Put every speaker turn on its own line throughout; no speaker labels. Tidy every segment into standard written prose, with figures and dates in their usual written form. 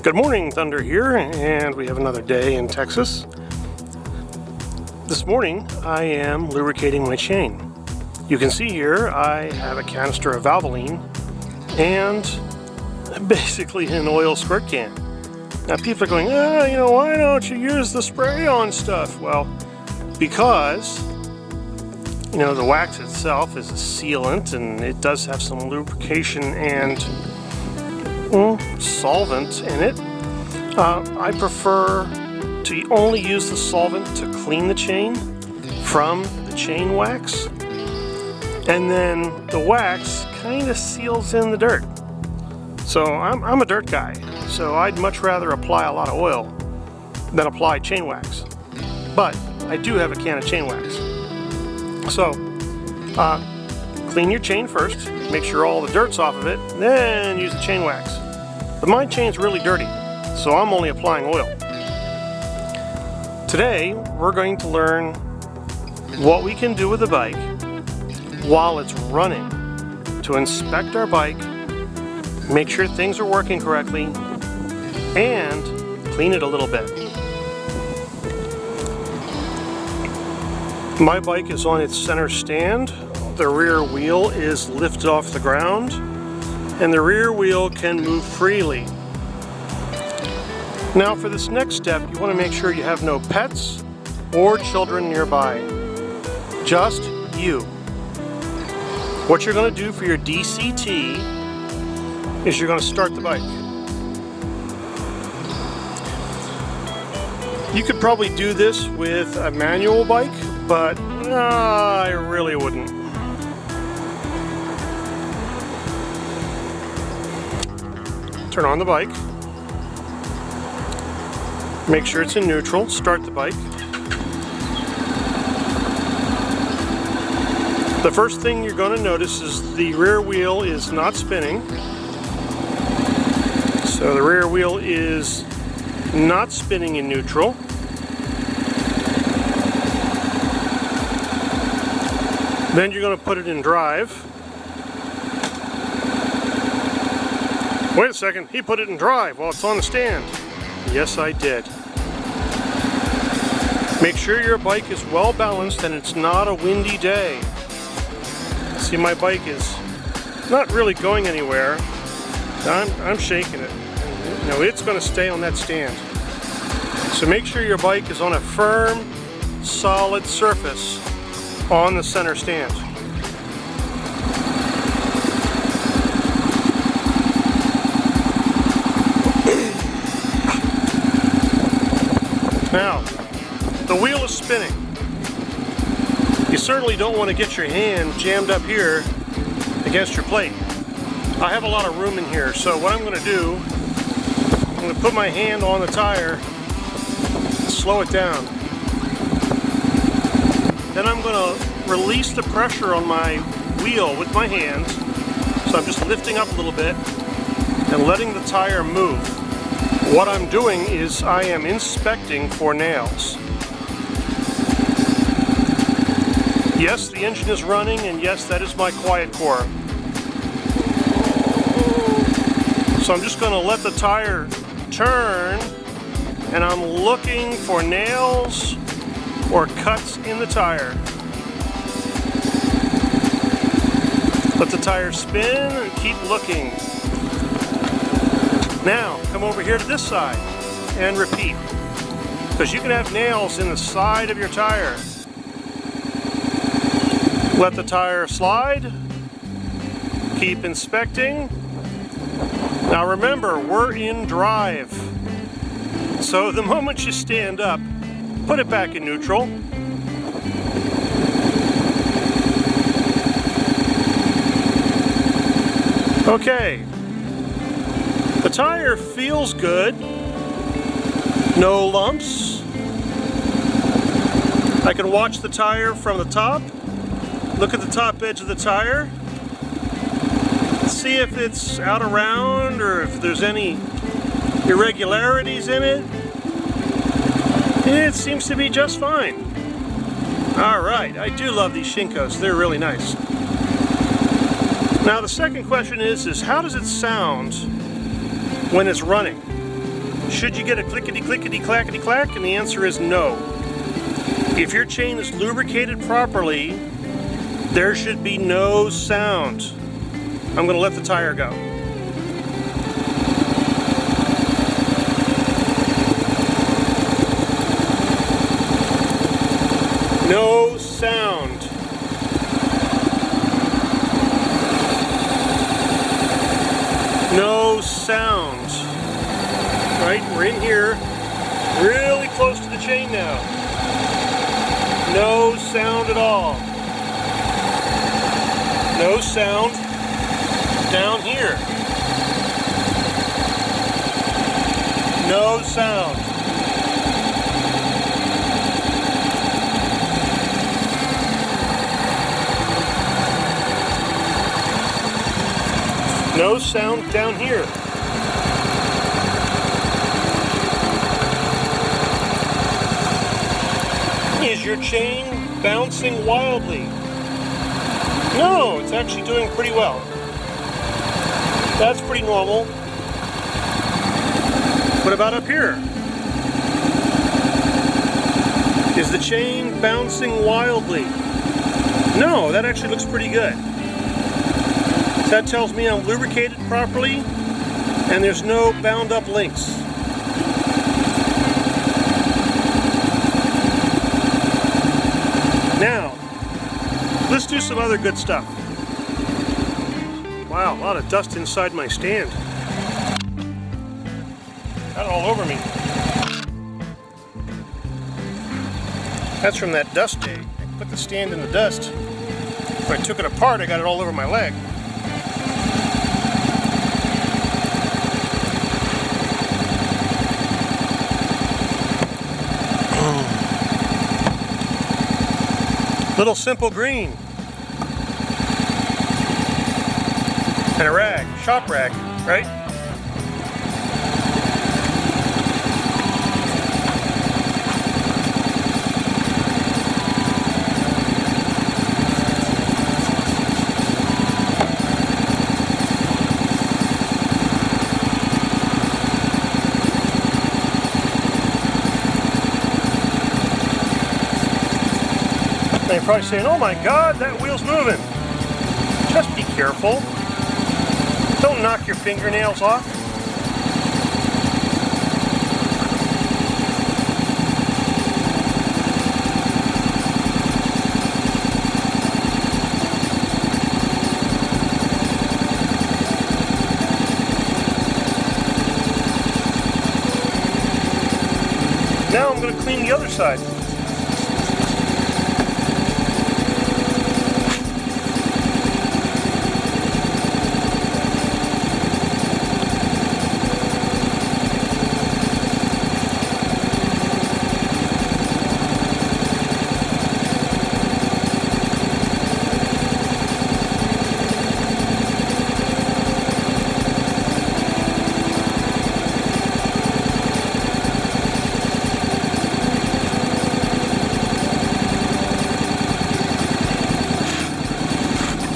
Good morning, Thunder here, and we have another day in Texas. This morning I am lubricating my chain. You can see here I have a canister of Valvoline and basically an oil squirt can. Now people are going, why don't you use the spray-on stuff? Well, because the wax itself is a sealant and it does have some lubrication and solvent in it. I prefer to only use the solvent to clean the chain from the chain wax, and then the wax kind of seals in the dirt. So I'm a dirt guy, so I'd much rather apply a lot of oil than apply chain wax. But I do have a can of chain wax. So clean your chain first, make sure all the dirt's off of it, then use the chain wax. But my chain's really dirty, so I'm only applying oil. Today, we're going to learn what we can do with the bike while it's running to inspect our bike, make sure things are working correctly, and clean it a little bit. My bike is on its center stand. The rear wheel is lifted off the ground, and the rear wheel can move freely. Now for this next step, you want to make sure you have no pets or children nearby. Just you. What you're going to do for your DCT is you're going to start the bike. You could probably do this with a manual bike, but I really wouldn't. Turn on the bike. Make sure it's in neutral. Start the bike. The first thing you're going to notice is the rear wheel is not spinning. So the rear wheel is not spinning in neutral. Then you're going to put it in drive. Wait a second, he put it in drive while it's on the stand. Yes, I did. Make sure your bike is well balanced and it's not a windy day. See, my bike is not really going anywhere. I'm shaking it. It's going to stay on that stand. So make sure your bike is on a firm, solid surface on the center stand. Now, the wheel is spinning. You certainly don't want to get your hand jammed up here against your plate. I have a lot of room in here, so what I'm going to do, I'm going to put my hand on the tire and slow it down. Then I'm going to release the pressure on my wheel with my hands, so I'm just lifting up a little bit and letting the tire move. What I'm doing is I am inspecting for nails. Yes, the engine is running, and yes, that is my quiet core. So I'm just going to let the tire turn, and I'm looking for nails or cuts in the tire. Let the tire spin and keep looking. Now, come over here to this side and repeat, because you can have nails in the side of your tire. Let the tire slide. Keep inspecting. Now remember, we're in drive. So the moment you stand up, put it back in neutral. Okay. The tire feels good. No lumps. I can watch the tire from the top. Look at the top edge of the tire. See if it's out of round or if there's any irregularities in it. It seems to be just fine. Alright, I do love these Shinkos. They're really nice. Now the second question is how does it sound when it's running? Should you get a clickety-clickety-clackety-clack? And the answer is no. If your chain is lubricated properly, there should be no sound. I'm going to let the tire go. No sound. No sound. Right, we're in here, really close to the chain now. No sound at all. No sound down here. No sound. No sound down here. Is your chain bouncing wildly? No, it's actually doing pretty well. That's pretty normal. What about up here? Is the chain bouncing wildly? No, that actually looks pretty good. So that tells me I'm lubricated properly and there's no bound up links. Now, let's do some other good stuff. Wow, a lot of dust inside my stand. Got it all over me. That's from that dust day. I put the stand in the dust. When I took it apart, I got it all over my leg. Little simple green. And a rag, shop rag, right? They're probably saying, oh my God, that wheel's moving. Just be careful. Don't knock your fingernails off. Now I'm going to clean the other side.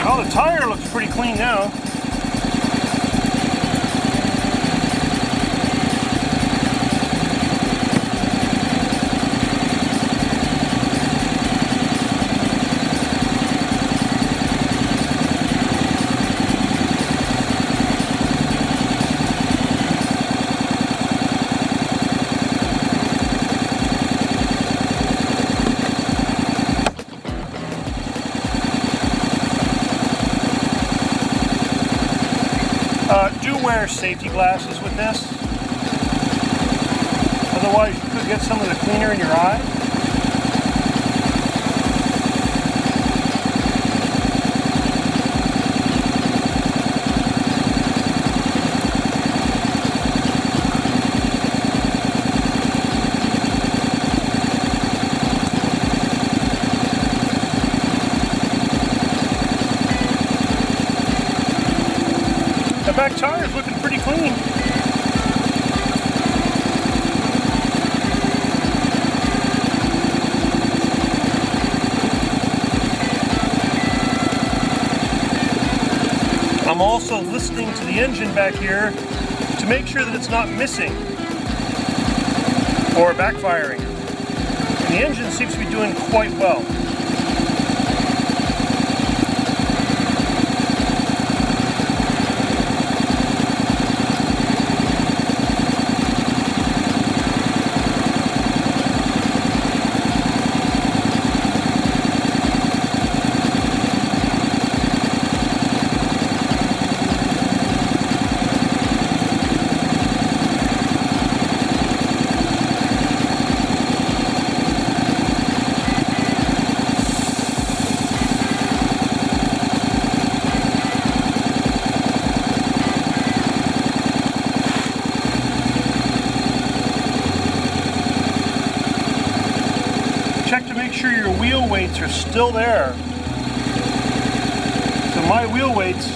Oh, the tire looks pretty clean now. Do wear safety glasses with this. Otherwise you could get some of the cleaner in your eye. The back tire is looking pretty clean. I'm also listening to the engine back here to make sure that it's not missing. or backfiring. And the engine seems to be doing quite well. Check to make sure your wheel weights are still there. So my wheel weights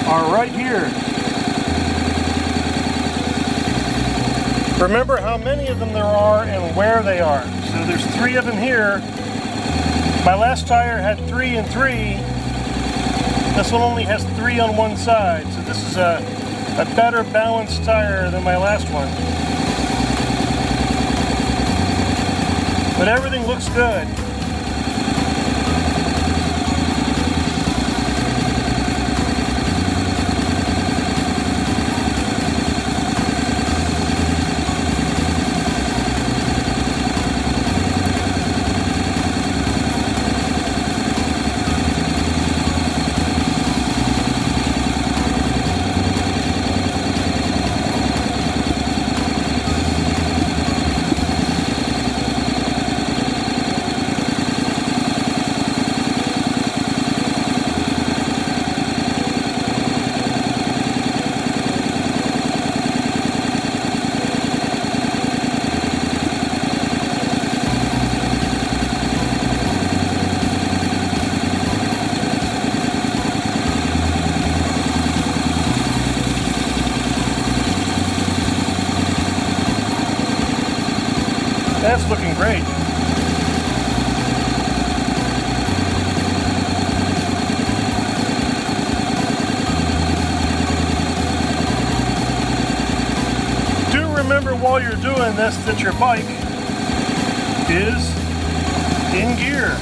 are right here. Remember how many of them there are and where they are. So there's 3 of them here. My last tire had 3 and 3. This one only has 3 on one side. So this is a better balanced tire than my last one. But everything looks good. That's looking great. Do remember while you're doing this that your bike is in gear.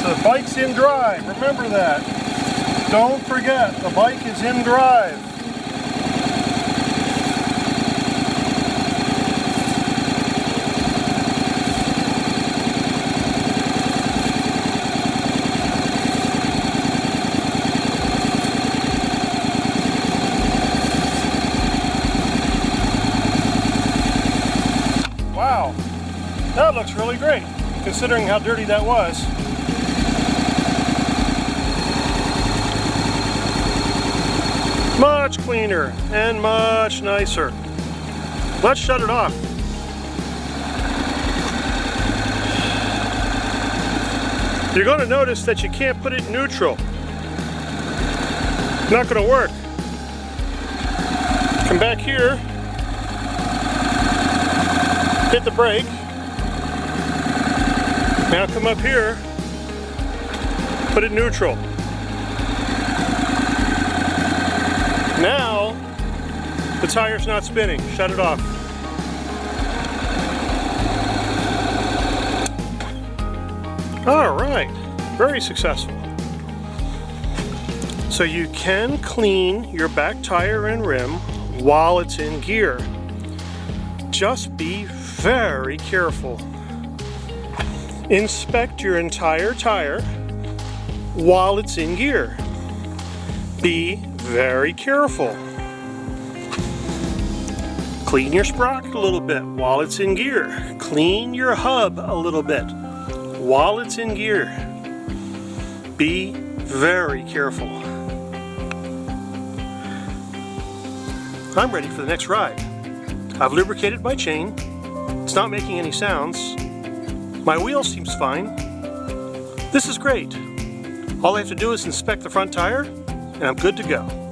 The bike's in drive, remember that. Don't forget, the bike is in drive. Wow, that looks really great, considering how dirty that was. Much cleaner and much nicer. Let's shut it off. You're going to notice that you can't put it in neutral. Not going to work. Come back here, hit the brake. Now come up here, put it neutral. Now, the tire's not spinning. Shut it off. All right, very successful. So you can clean your back tire and rim while it's in gear. just be very careful. Inspect your entire tire while it's in gear. Be very careful. Clean your sprocket a little bit while it's in gear. Clean your hub a little bit while it's in gear. Be very careful. I'm ready for the next ride. I've lubricated my chain. It's not making any sounds. My wheel seems fine. This is great. All I have to do is inspect the front tire, and I'm good to go.